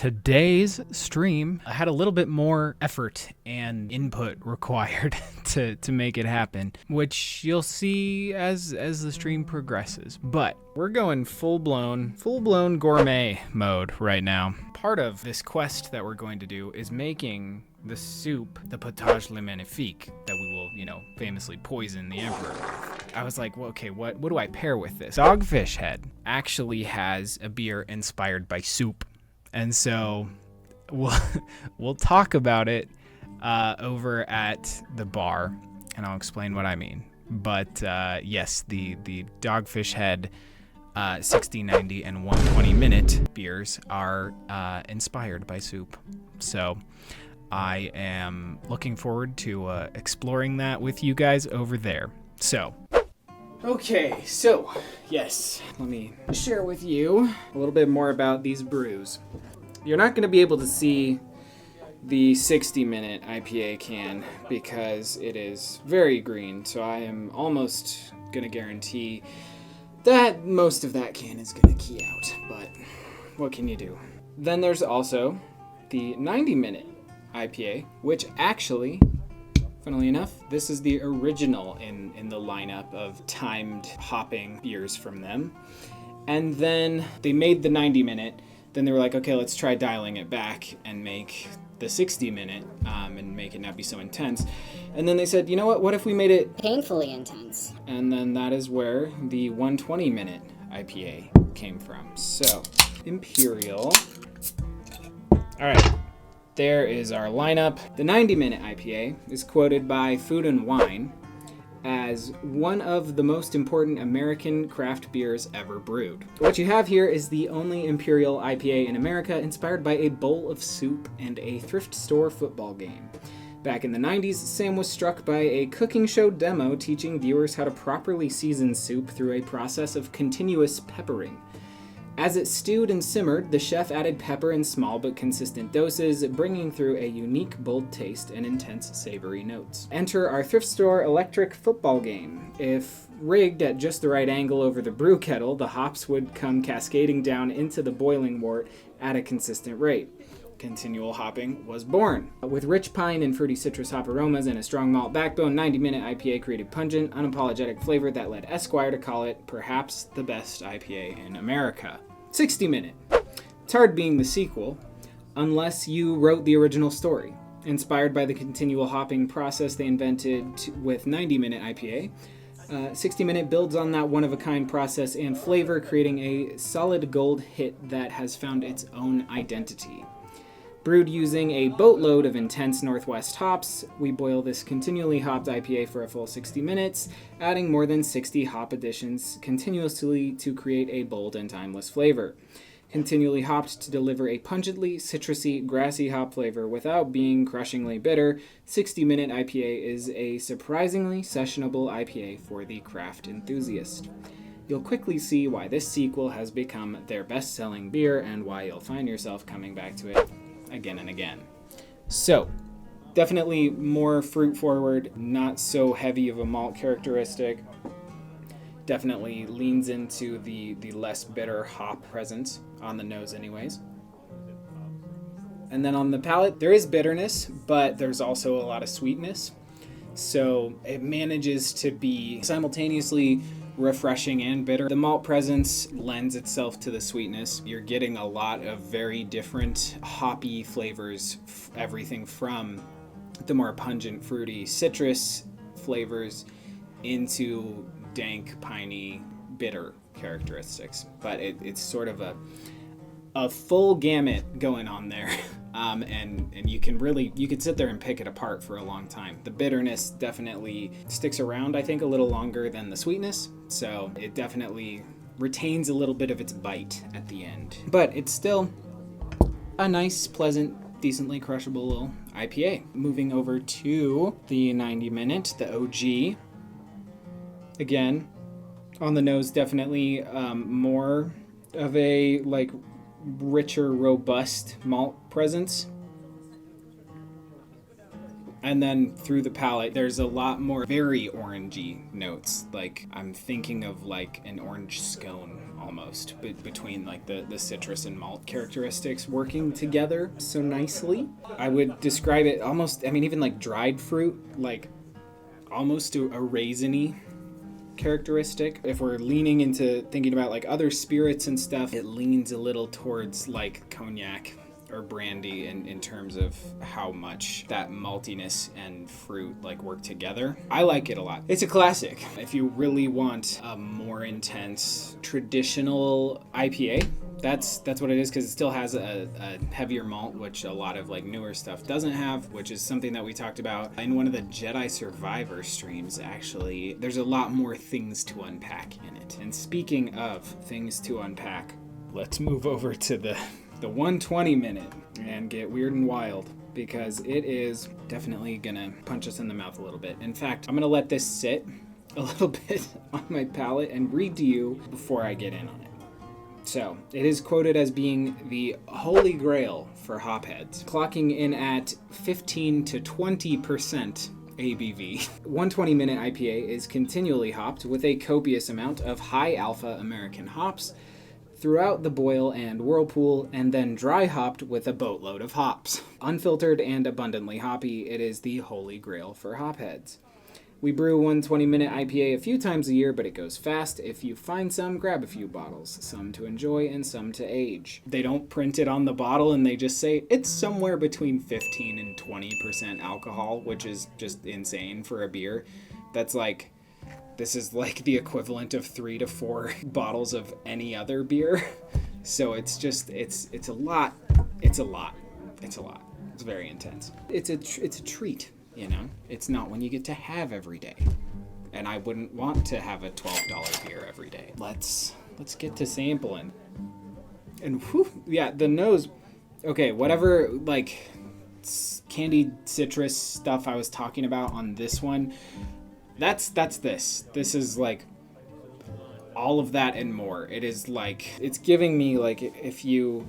Today's stream had a little bit more effort and input required to make it happen, which you'll see as the stream progresses. But we're going full-blown gourmet mode right now. Part of this quest that we're going to do is making the soup, the Potage Le Magnifique, that we will, famously poison the Emperor with. I was like, well, okay, what do I pair with this? Dogfish Head actually has a beer inspired by soup. And so we'll talk about it over at the bar, and I'll explain what I mean. But yes, the Dogfish Head 60, 90, and 120-minute beers are inspired by soup. So I am looking forward to exploring that with you guys over there. So, okay, so yes, let me share with you a little bit more about these brews. You're not going to be able to see the 60-minute IPA can because it is very green, so I am almost going to guarantee that most of that can is going to key out, but what can you do? Then there's also the 90-minute IPA, which actually, funnily enough, this is the original in the lineup of timed hopping beers from them. And then they made the 90-minute, then they were like, okay, let's try dialing it back and make the 60-minute and make it not be so intense. And then they said, you know what if we made it painfully intense? And then that is where the 120-minute IPA came from. So, Imperial. All right. There is our lineup. The 90-minute IPA is quoted by Food and Wine as one of the most important American craft beers ever brewed. What you have here is the only Imperial IPA in America inspired by a bowl of soup and a thrift store football game. Back in the 90s, Sam was struck by a cooking show demo teaching viewers how to properly season soup through a process of continuous peppering. As it stewed and simmered, the chef added pepper in small but consistent doses, bringing through a unique, bold taste and intense savory notes. Enter our thrift store electric football game. If rigged at just the right angle over the brew kettle, the hops would come cascading down into the boiling wort at a consistent rate. Continual hopping was born. With rich pine and fruity citrus hop aromas and a strong malt backbone, 90-minute IPA created pungent, unapologetic flavor that led Esquire to call it perhaps the best IPA in America. 60-minute. It's hard being the sequel, unless you wrote the original story. Inspired by the continual hopping process they invented with 90-minute IPA, 60-minute builds on that one-of-a-kind process and flavor, creating a solid gold hit that has found its own identity. Brewed using a boatload of intense Northwest hops, we boil this continually hopped IPA for a full 60 minutes, adding more than 60 hop additions continuously to create a bold and timeless flavor. Continually hopped to deliver a pungently citrusy, grassy hop flavor without being crushingly bitter, 60-minute IPA is a surprisingly sessionable IPA for the craft enthusiast. You'll quickly see why this sequel has become their best-selling beer and why you'll find yourself coming back to it again and again. So, definitely more fruit forward, not so heavy of a malt characteristic. Definitely leans into the less bitter hop presence on the nose anyways. And then on the palate, there is bitterness, but there's also a lot of sweetness. So it manages to be simultaneously refreshing and bitter. The malt presence lends itself to the sweetness. You're getting a lot of very different hoppy flavors, everything from the more pungent, fruity citrus flavors into dank, piney, bitter characteristics. But it's sort of a full gamut going on there. And you could sit there and pick it apart for a long time. The bitterness definitely sticks around, I think, a little longer than the sweetness. So it definitely retains a little bit of its bite at the end. But it's still a nice, pleasant, decently crushable little IPA. Moving over to the 90-minute, the OG. Again, on the nose, definitely more of a richer, robust malt presence. And then through the palate, there's a lot more very orangey notes. I'm thinking of an orange scone almost between like the citrus and malt characteristics working together so nicely. I would describe it almost, I mean, even like dried fruit, like almost to a raisiny characteristic. If we're leaning into thinking about like other spirits and stuff, it leans a little towards like cognac or brandy in terms of how much that maltiness and fruit like work together. I like it a lot. It's a classic. If you really want a more intense traditional IPA, that's what it is, because it still has a heavier malt, which a lot of like newer stuff doesn't have, which is something that we talked about in one of the Jedi Survivor streams. Actually, there's a lot more things to unpack in it. And speaking of things to unpack, let's move over to the 120 minute and get weird and wild, because it is definitely gonna punch us in the mouth a little bit. In fact, I'm gonna let this sit a little bit on my palate and read to you before I get in on it. So, it is quoted as being the holy grail for hopheads, clocking in at 15 to 20% ABV. 120 minute IPA is continually hopped with a copious amount of high alpha American hops throughout the boil and whirlpool, and then dry hopped with a boatload of hops. Unfiltered and abundantly hoppy, it is the holy grail for hopheads. We brew 120 minute IPA a few times a year, but it goes fast. If you find some, grab a few bottles, some to enjoy and some to age. They don't print it on the bottle, and they just say it's somewhere between 15 and 20% alcohol, which is just insane for a beer. That's like, this is like the equivalent of 3 to 4 bottles of any other beer. So it's just, it's a lot. It's a lot. It's very intense. It's a treat, you know? It's not one you get to have every day. And I wouldn't want to have a $12 beer every day. Let's get to sampling. And whew, yeah, the nose, okay, whatever like candied citrus stuff I was talking about on this one, That's this. This is like all of that and more. It is like, it's giving me like, if you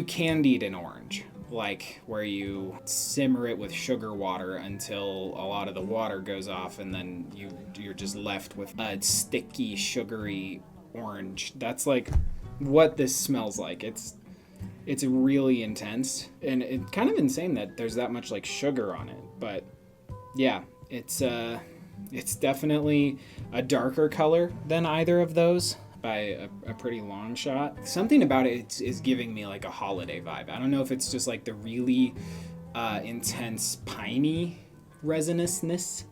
candied an orange, like where you simmer it with sugar water until a lot of the water goes off, and then you're just left with a sticky, sugary orange. That's like what this smells like. It's really intense, and it's kind of insane that there's that much like sugar on it, but yeah. It's definitely a darker color than either of those by a pretty long shot. Something about it is giving me like a holiday vibe. I don't know if it's just like the really intense piney resinousness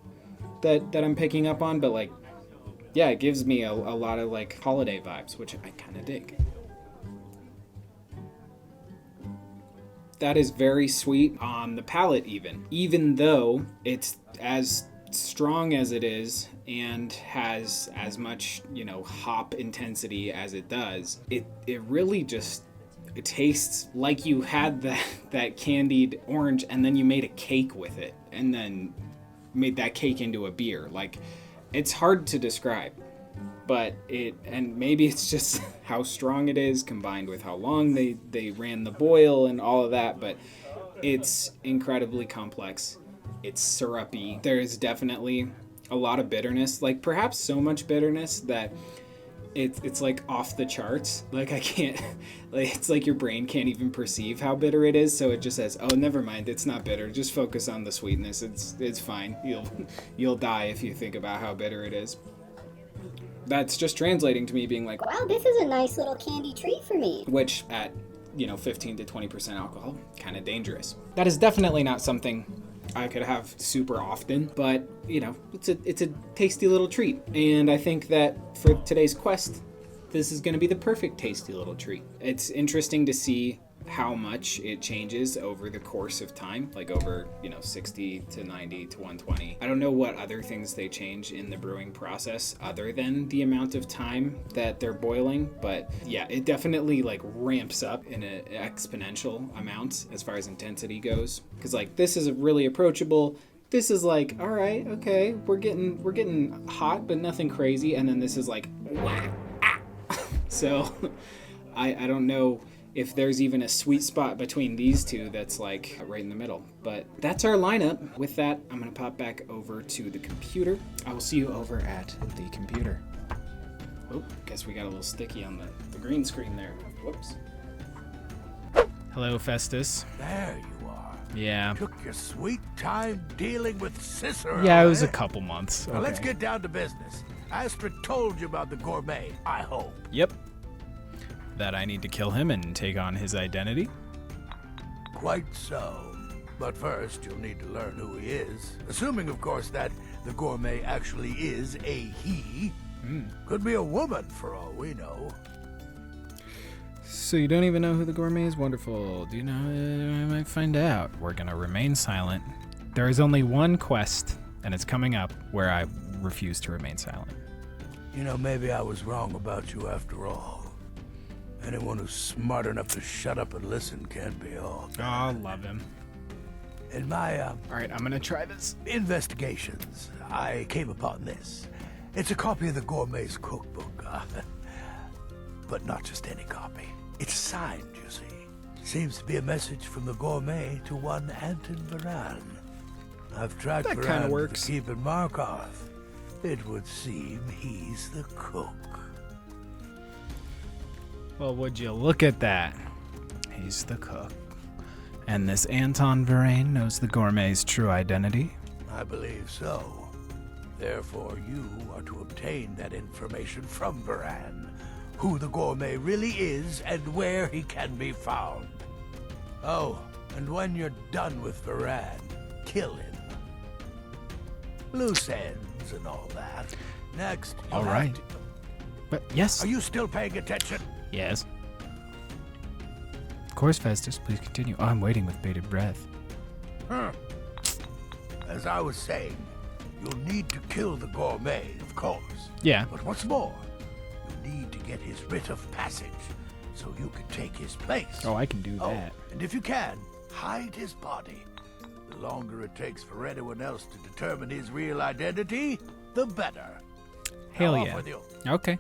that I'm picking up on, but like, yeah, it gives me a lot of like holiday vibes, which I kind of dig. That is very sweet on the palate even though it's as strong as it is and has as much, you know, hop intensity as it does. It really just, it tastes like you had that candied orange and then you made a cake with it and then made that cake into a beer. Like, it's hard to describe. But and maybe it's just how strong it is combined with how long they ran the boil and all of that, but it's incredibly complex. It's syrupy. There is definitely a lot of bitterness, like perhaps so much bitterness that it's like off the charts. Like I can't, like it's like your brain can't even perceive how bitter it is, so it just says, oh, never mind, it's not bitter. Just focus on the sweetness. It's fine. You'll die if you think about how bitter it is. That's just translating to me being like, wow, this is a nice little candy treat for me. Which at, 15 to 20% alcohol, kind of dangerous. That is definitely not something I could have super often, but it's a tasty little treat. And I think that for today's quest, this is going to be the perfect tasty little treat. It's interesting to see how much it changes over the course of time, like over 60 to 90 to 120. I don't know what other things they change in the brewing process other than the amount of time that they're boiling, but yeah, it definitely like ramps up in an exponential amount as far as intensity goes, because like this is really approachable. This is like, all right, okay, we're getting hot, but nothing crazy, and then this is like wah, ah. So I don't know if there's even a sweet spot between these two that's like right in the middle. But that's our lineup. With that, I'm gonna pop back over to the computer. I will see you over at the computer. Oh, guess we got a little sticky on the green screen there. Whoops. Hello, Festus. There you are. Yeah. Took your sweet time dealing with Cicero. Yeah, it was eh? a couple months. Now let's get down to business. Astrid told you about the gourmet, I hope. Yep. That I need to kill him and take on his identity. Quite so. But first, you'll need to learn who he is. Assuming, of course, that the gourmet actually is a he. Could be a woman, for all we know. So you don't even know who the gourmet is? Wonderful. Do you know? I might find out. We're gonna remain silent. There is only one quest, and it's coming up, where I refuse to remain silent. You know, maybe I was wrong about you after all. Anyone who's smart enough to shut up and listen can't be all. Oh, I love him. In my, Alright, I'm gonna try this. investigations, I came upon this. It's a copy of the gourmet's cookbook, but not just any copy. It's signed, you see. Seems to be a message from the gourmet to one Anton Virane. I've tracked That kinda Virane works. to keep in Markarth. It would seem he's the cook. Well, would you look at that? He's the cook. And this Anton Virane knows the gourmet's true identity? I believe so. Therefore, you are to obtain that information from Virane, who the gourmet really is and where he can be found. Oh, and when you're done with Virane, kill him. Loose ends and all that. Next, All right. But yes. Are you still paying attention? Yes. Of course, Festus. Please continue. Oh, I'm waiting with bated breath. As I was saying, you'll need to kill the gourmet, of course. Yeah. But what's more, you need to get his writ of passage so you can take his place. Oh, I can do that. And if you can, hide his body. The longer it takes for anyone else to determine his real identity, the better. Hell Now off yeah. with you. Okay.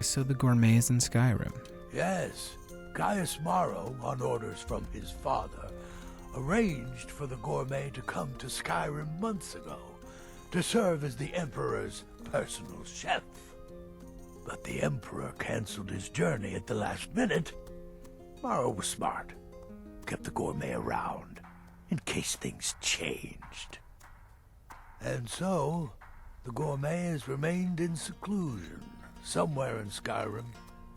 So the gourmet is in Skyrim. Yes, Gaius Morrow, on orders from his father, arranged for the gourmet to come to Skyrim months ago to serve as the Emperor's personal chef. But the Emperor canceled his journey at the last minute. Morrow was smart. Kept the gourmet around in case things changed. And so, the gourmet has remained in seclusion, somewhere in Skyrim,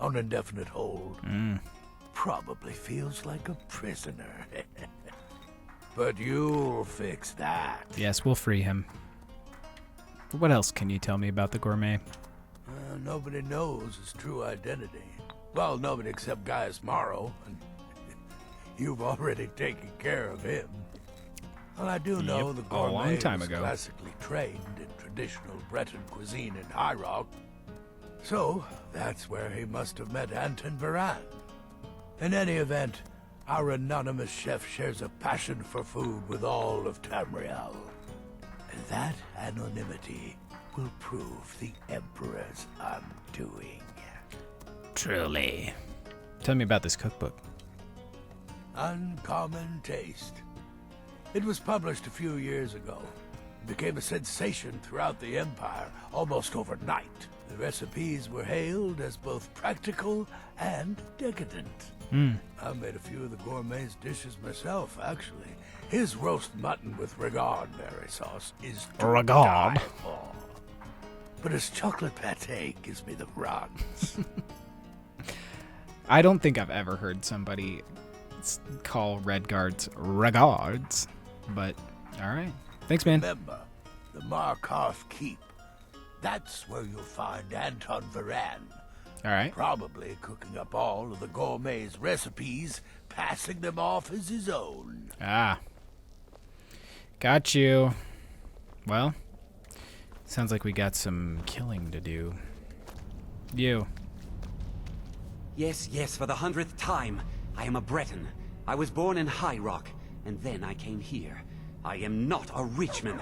on indefinite hold. Probably feels like a prisoner. But you'll fix that. Yes, we'll free him. What else can you tell me about the gourmet? Nobody knows his true identity. Well, nobody except Gaius Morrow, and you've already taken care of him. Well, I do know Yep, the a gourmet long time was ago. classically trained in traditional Breton cuisine in High Rock. So, that's where he must have met Anton Virane. In any event, our anonymous chef shares a passion for food with all of Tamriel. And that anonymity will prove the Emperor's undoing. Truly. Tell me about this cookbook. Uncommon Taste. It was published a few years ago. It became a sensation throughout the Empire almost overnight. The recipes were hailed as both practical and decadent. I made a few of the gourmet's dishes myself, actually. His roast mutton with regard berry sauce is to Regard? die for. But his chocolate pate gives me the runs. I don't think I've ever heard somebody call Red Guards regards, but all right. Thanks, man. Remember, the Markarth Keep. That's where you'll find Anton Virane. All right. Probably cooking up all of the gourmet's recipes, passing them off as his own. Ah. Got you. Well, sounds like we got some killing to do. You. Yes, yes, for the 100th time. I am a Breton. I was born in High Rock, and then I came here. I am not a Richman.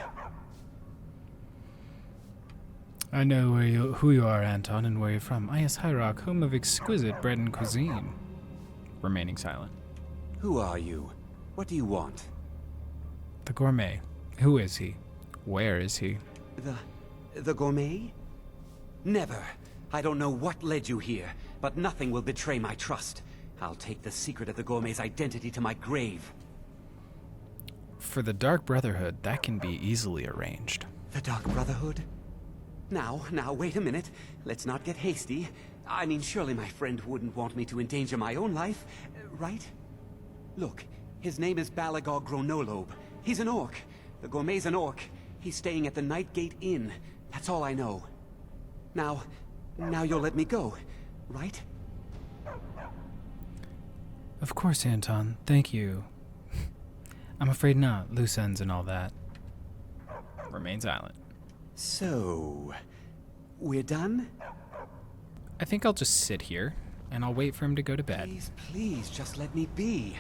I know who you are, Anton, and where you're from. I is High Rock, home of exquisite bread and cuisine. Remaining silent. Who are you? What do you want? The gourmet. Who is he? Where is he? The gourmet? Never. I don't know what led you here, but nothing will betray my trust. I'll take the secret of the Gourmet's identity to my grave. For the Dark Brotherhood, that can be easily arranged. The Dark Brotherhood? Now, wait a minute. Let's not get hasty. I mean, surely my friend wouldn't want me to endanger my own life, right? Look, his name is Balagog Gronolobe. He's an orc. The Gourmet's an orc. He's staying at the Nightgate Inn. That's all I know. Now you'll let me go, right? Of course, Anton. Thank you. I'm afraid not. Loose ends and all that. Remain silent. So, we're done? I think I'll just sit here, and I'll wait for him to go to bed. Please, just let me be.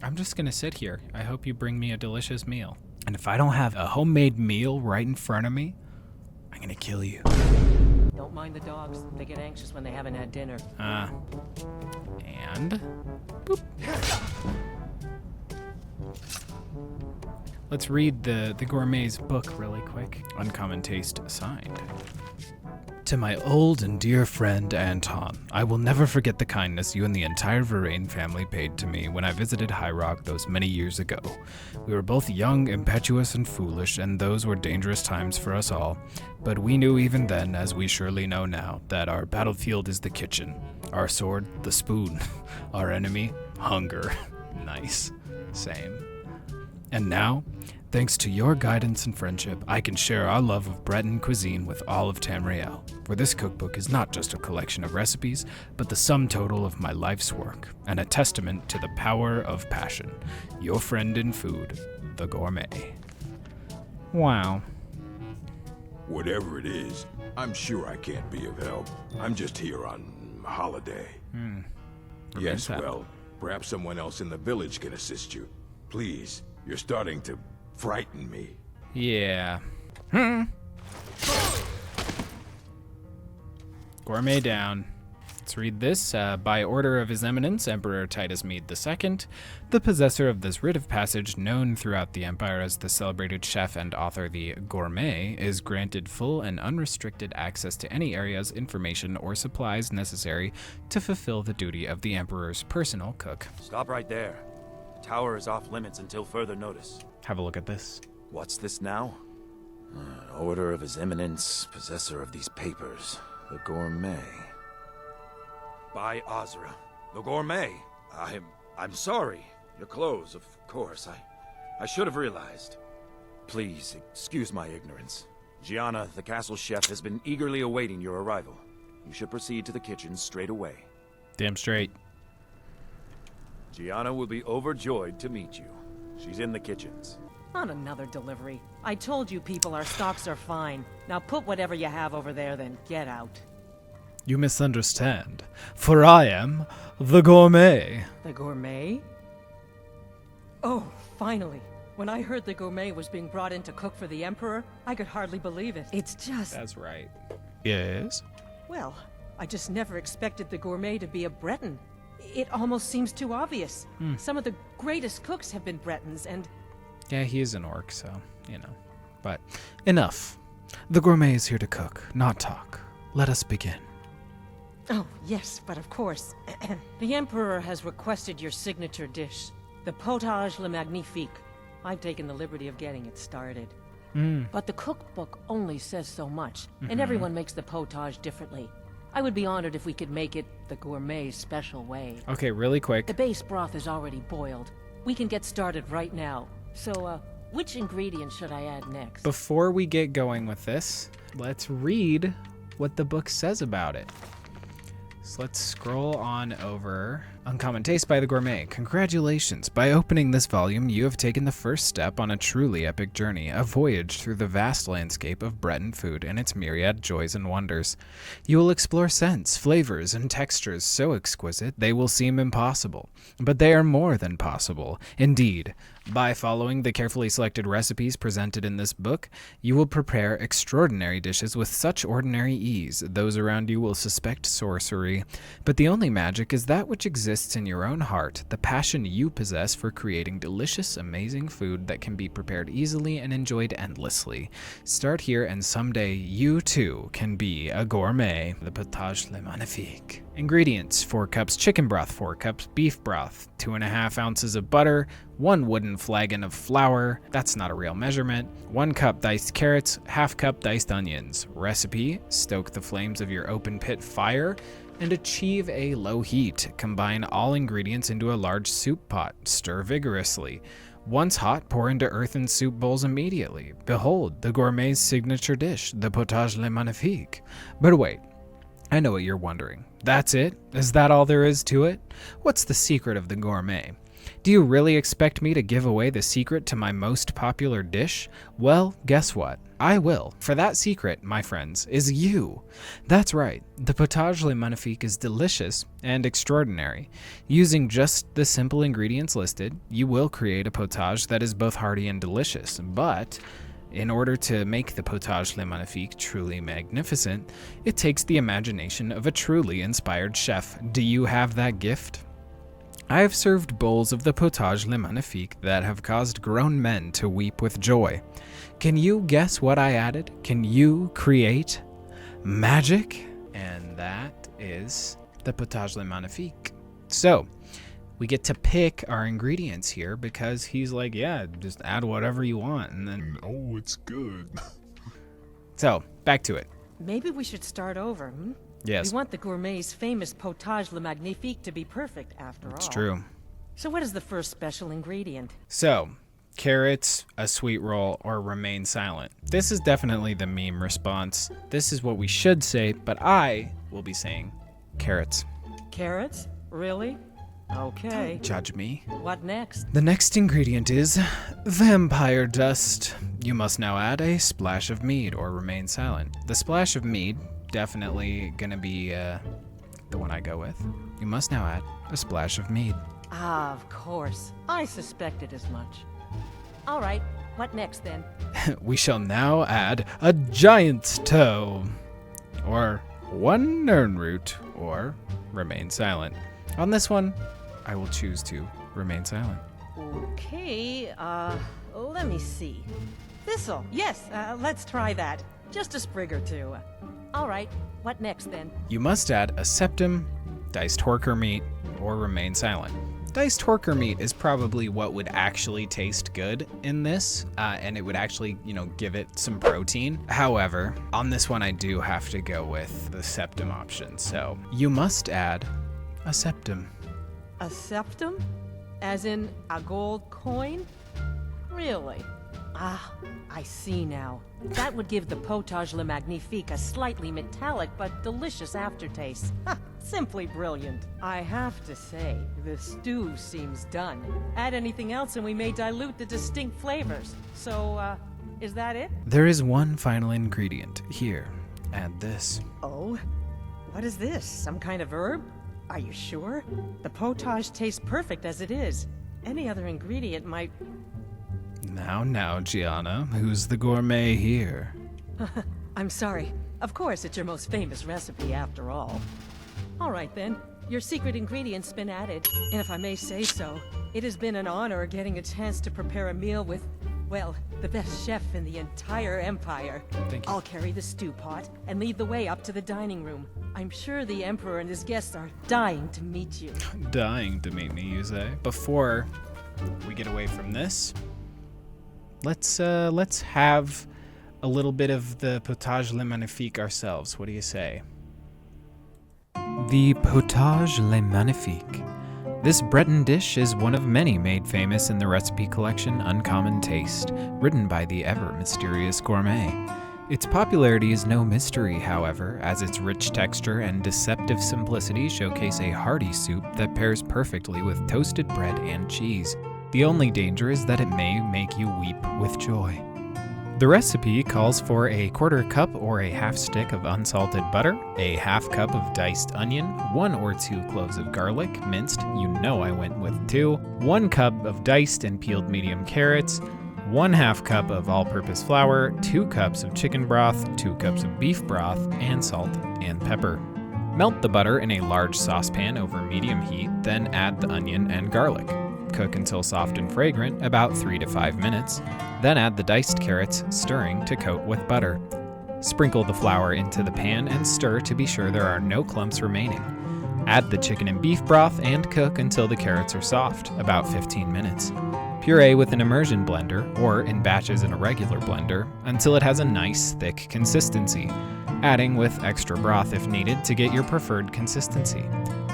I'm just gonna sit here. I hope you bring me a delicious meal. And if I don't have a homemade meal right in front of me, I'm gonna kill you. Don't mind the dogs. They get anxious when they haven't had dinner. And... boop. Let's read the Gourmet's book really quick. Uncommon Taste signed. To my old and dear friend Anton, I will never forget the kindness you and the entire Virane family paid to me when I visited High Rock those many years ago. We were both young, impetuous, and foolish, and those were dangerous times for us all. But we knew even then, as we surely know now, that our battlefield is the kitchen, our sword, the spoon, our enemy, hunger. Nice. Same. And now, thanks to your guidance and friendship, I can share our love of Breton cuisine with all of Tamriel. For this cookbook is not just a collection of recipes, but the sum total of my life's work, and a testament to the power of passion. Your friend in food, the Gourmet. Wow. Whatever it is, I'm sure I can't be of help. I'm just here on holiday. Yes, well, perhaps someone else in the village can assist you. Please, you're starting to frighten me. Yeah. Gourmet down. Let's read this. By order of His Eminence, Emperor Titus Mede II, the possessor of this writ of passage, known throughout the Empire as the celebrated chef and author the Gourmet, is granted full and unrestricted access to any areas, information, or supplies necessary to fulfill the duty of the Emperor's personal cook. Stop right there. The tower is off limits until further notice. Have a look at this. What's this now? An order of His Eminence, possessor of these papers. The Gourmet. By Azra. The Gourmet. I'm sorry. Your clothes, of course. I should have realized. Please, excuse my ignorance. Gianna, the castle chef, has been eagerly awaiting your arrival. You should proceed to the kitchen straight away. Damn straight. Gianna will be overjoyed to meet you. She's in the kitchens. Not another delivery. I told you people our stocks are fine. Now put whatever you have over there, then get out. You misunderstand, for I am the Gourmet. The Gourmet? Oh, finally. When I heard the Gourmet was being brought in to cook for the Emperor, I could hardly believe it. It's just... That's right. Yes? Well, I just never expected the Gourmet to be a Breton. It almost seems too obvious. Some of the greatest cooks have been Bretons, and... Yeah, he is an orc, so, you know. But, enough. The Gourmet is here to cook, not talk. Let us begin. Oh, yes, but of course. The Emperor has requested your signature dish, the Potage Le Magnifique. I've taken the liberty of getting it started. But the cookbook only says so much, and everyone makes the potage differently. I would be honored if we could make it the Gourmet's special way. Okay, really quick. The base broth is already boiled. We can get started right now. So, which ingredient should I add next? Before we get going with this, let's read what the book says about it. So let's scroll on over. Uncommon Taste by the Gourmet. Congratulations. By opening this volume, you have taken the first step on a truly epic journey, a voyage through the vast landscape of Breton food and its myriad joys and wonders. You will explore scents, flavors, and textures so exquisite they will seem impossible. But they are more than possible. Indeed, by following the carefully selected recipes presented in this book, you will prepare extraordinary dishes with such ordinary ease, those around you will suspect sorcery. But the only magic is that which exists exists in your own heart, the passion you possess for creating delicious, amazing food that can be prepared easily and enjoyed endlessly. Start here and someday you too can be a gourmet. The Potage Le Magnifique. Ingredients: 4 cups chicken broth, 4 cups beef broth, 2.5 ounces of butter, 1 wooden flagon of flour, that's not a real measurement, 1 cup diced carrots, ½ cup diced onions. Recipe: stoke the flames of your open pit fire and achieve a low heat. Combine all ingredients into a large soup pot. Stir vigorously. Once hot, pour into earthen soup bowls immediately. Behold, the gourmet's signature dish, the Potage Le Magnifique. But wait, I know what you're wondering. That's it? Is that all there is to it? What's the secret of the gourmet? Do you really expect me to give away the secret to my most popular dish? Well, guess what? I will. For that secret, my friends, is you. That's right. The Potage Le Magnifique is delicious and extraordinary. Using just the simple ingredients listed, you will create a potage that is both hearty and delicious. But in order to make the Potage Le Magnifique truly magnificent, it takes the imagination of a truly inspired chef. Do you have that gift? I have served bowls of the Potage Le Magnifique that have caused grown men to weep with joy. Can you guess what I added? Can you create magic? And that is the Potage Le Magnifique. So, we get to pick our ingredients here because he's like, yeah, just add whatever you want. And then, Oh, it's good. so, back to it. Maybe we should start over, hmm? Yes, We want the gourmet's famous Potage Le Magnifique to be perfect, after all. it's true. So what is the first special ingredient? So, carrots, a sweet roll, or remain silent. This is definitely the meme response. This is what we should say, but I will be saying carrots. Carrots? Really? Okay. Judge me. What next? The next ingredient is vampire dust. You must now add a splash of mead or remain silent. The splash of mead, definitely gonna be the one I go with. You must now add a splash of mead. Ah, of course. I suspected as much. All right, what next then? We shall now add a giant's toe, or 1 nern root, or remain silent. On this one, I will choose to remain silent. Okay, let me see. Thistle, yes, let's try that. Just a sprig or 2. All right, what next then? You must add a septum, diced horker meat, or remain silent. Diced horker meat is probably what would actually taste good in this, and it would actually, give it some protein. However, on this one I do have to go with the septum option, so you must add a septum. A septum? As in a gold coin? Really? Ah, I see now. That would give the Potage Le Magnifique a slightly metallic but delicious aftertaste. Ha! Simply brilliant. I have to say, the stew seems done. Add anything else and we may dilute the distinct flavors. So, is that it? There is one final ingredient. Here, add this. Oh? What is this? Some kind of herb? Are you sure? The potage tastes perfect as it is. Any other ingredient might... Now, Gianna, who's the gourmet here? I'm sorry. Of course, it's your most famous recipe after all. All right then, your secret ingredient's been added. And if I may say so, it has been an honor getting a chance to prepare a meal with, well, the best chef in the entire empire. Thank you. I'll carry the stew pot and lead the way up to the dining room. I'm sure the Emperor and his guests are dying to meet you. Dying to meet me, you say? Before we get away from this, let's have a little bit of the Potage Le Magnifique ourselves. What do you say? The Potage Le Magnifique. This Breton dish is one of many made famous in the recipe collection Uncommon Taste, written by the ever-mysterious Gourmet. Its popularity is no mystery, however, as its rich texture and deceptive simplicity showcase a hearty soup that pairs perfectly with toasted bread and cheese. The only danger is that it may make you weep with joy. The recipe calls for a 1/4 cup or a 1/2 stick of unsalted butter, a 1/2 cup of diced onion, 1 or 2 cloves of garlic, minced, I went with 2, 1 cup of diced and peeled medium carrots, 1/2 cup of all-purpose flour, 2 cups of chicken broth, 2 cups of beef broth, and salt and pepper. Melt the butter in a large saucepan over medium heat, then add the onion and garlic. Cook until soft and fragrant, about 3 to 5 minutes. Then add the diced carrots, stirring to coat with butter. Sprinkle the flour into the pan and stir to be sure there are no clumps remaining. Add the chicken and beef broth and cook until the carrots are soft, about 15 minutes. Puree with an immersion blender, or in batches in a regular blender, until it has a nice, thick consistency, adding with extra broth if needed to get your preferred consistency.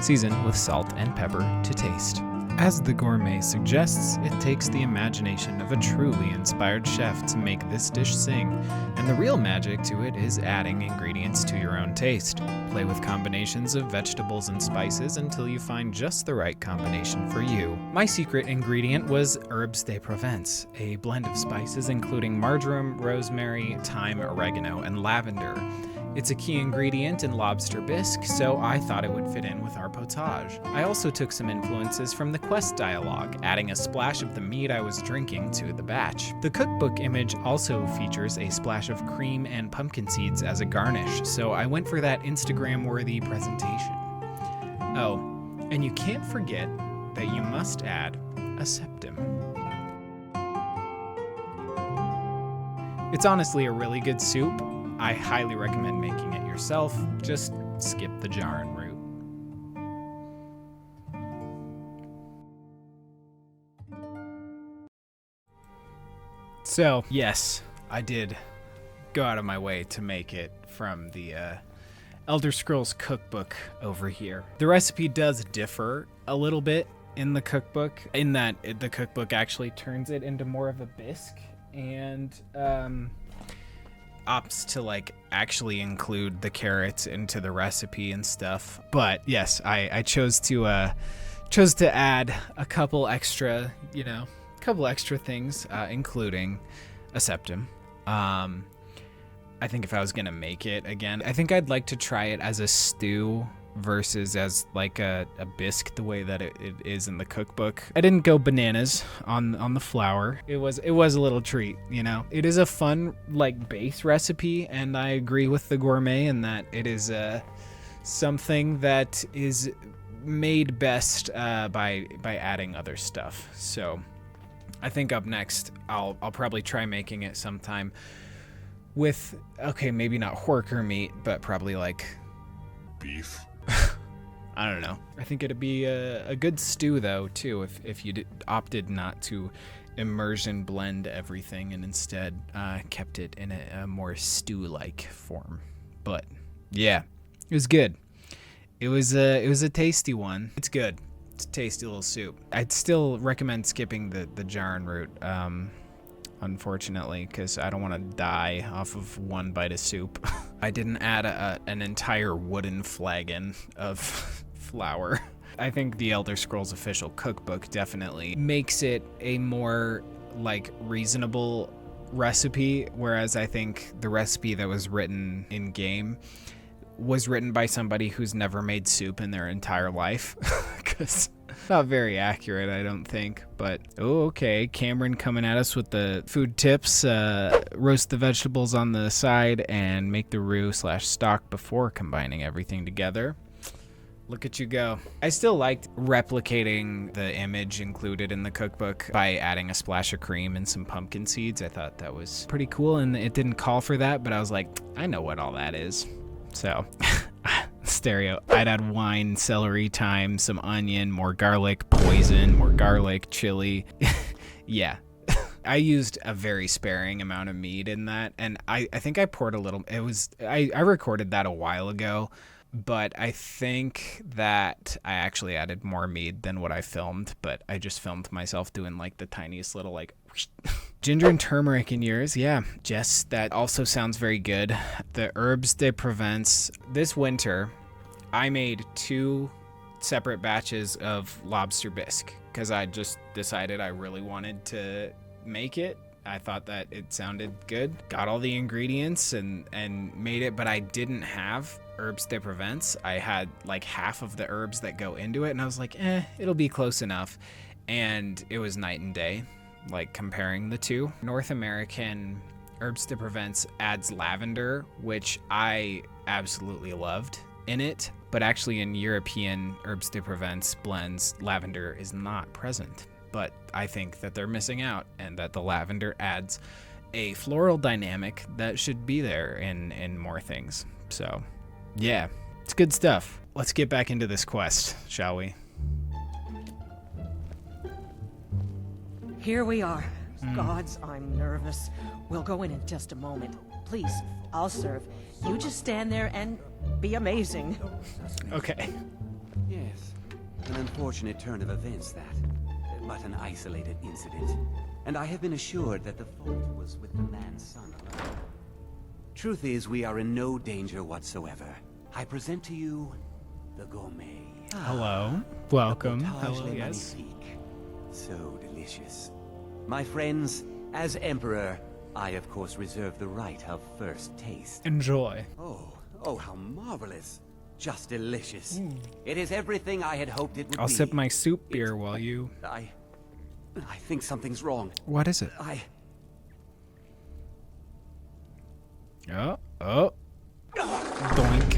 Season with salt and pepper to taste. As the Gourmet suggests, it takes the imagination of a truly inspired chef to make this dish sing, and the real magic to it is adding ingredients to your own taste. Play with combinations of vegetables and spices until you find just the right combination for you. My secret ingredient was herbes de Provence, a blend of spices including marjoram, rosemary, thyme, oregano, and lavender. It's a key ingredient in lobster bisque, so I thought it would fit in with our potage. I also took some influences from the quest dialogue, adding a splash of the mead I was drinking to the batch. The cookbook image also features a splash of cream and pumpkin seeds as a garnish, so I went for that Instagram-worthy presentation. Oh, and you can't forget that you must add a septum. It's honestly a really good soup. I highly recommend making it yourself. Just skip the jarring route. So, yes, I did go out of my way to make it from the Elder Scrolls cookbook over here. The recipe does differ a little bit in the cookbook, in that the cookbook actually turns it into more of a bisque, and opts to like actually include the carrots into the recipe and stuff. But yes, I chose to add a couple extra things, including a septum. I think if I was gonna make it again, I think I'd like to try it as a stew versus as like a bisque, the way that it is in the cookbook. I didn't go bananas on the flour. It was a little treat, you know. It is a fun like base recipe, and I agree with the Gourmet in that it is something that is made best by adding other stuff. So I think up next I'll probably try making it sometime with, okay, maybe not horker meat, but probably like Beef. I don't know. I think it'd be a good stew, though, too, if you opted not to immersion blend everything and instead kept it in a more stew-like form. But yeah, it was good. It was a tasty one. It's good. It's a tasty little soup. I'd still recommend skipping the jarring route, unfortunately, because I don't want to die off of one bite of soup. I didn't add an entire wooden flagon of flour. I think the Elder Scrolls official cookbook definitely makes it a more like reasonable recipe, whereas I think the recipe that was written in game was written by somebody who's never made soup in their entire life. Because not very accurate, I don't think. But oh, okay, Cameron coming at us with the food tips. Roast the vegetables on the side and make the roux/stock before combining everything together. Look at you go. I still liked replicating the image included in the cookbook by adding a splash of cream and some pumpkin seeds. I thought that was pretty cool, and it didn't call for that, but I was like, I know what all that is. So, stereo. I'd add wine, celery, thyme, some onion, more garlic, poison, more garlic, chili. Yeah. I used a very sparing amount of mead in that, and I think I poured a little. I recorded that a while ago, but I think that I actually added more mead than what I filmed, but I just filmed myself doing like the tiniest little like whoosh. Ginger and turmeric in yours, yeah. Jess, that also sounds very good. The herbes de Provence. This winter, I made 2 separate batches of lobster bisque because I just decided I really wanted to make it. I thought that it sounded good. Got all the ingredients and made it, but I didn't have herbes de Provence. I had like half of the herbs that go into it, and I was like, it'll be close enough. And it was night and day, like comparing the two. North American herbes de Provence adds lavender, which I absolutely loved in it. But actually in European herbs de Provence blends, lavender is not present. But I think that they're missing out, and that the lavender adds a floral dynamic that should be there in more things. So, yeah, it's good stuff. Let's get back into this quest, shall we? Here we are. Gods, I'm nervous. We'll go in just a moment. Please, I'll serve. You just stand there and be amazing. Okay. Yes, an unfortunate turn of events, that. But an isolated incident. And I have been assured that the fault was with the man's son alone. Truth is, we are in no danger whatsoever. I present to you the Gourmet. Hello. Welcome. Potage Hello, Le yes. Magnifique. So delicious. My friends, as Emperor, I of course reserve the right of first taste. Enjoy. Oh, how marvelous. Just delicious. It is everything I had hoped it would be. I'll sip my soup beer while you... I think something's wrong. What is it? Oh. Doink.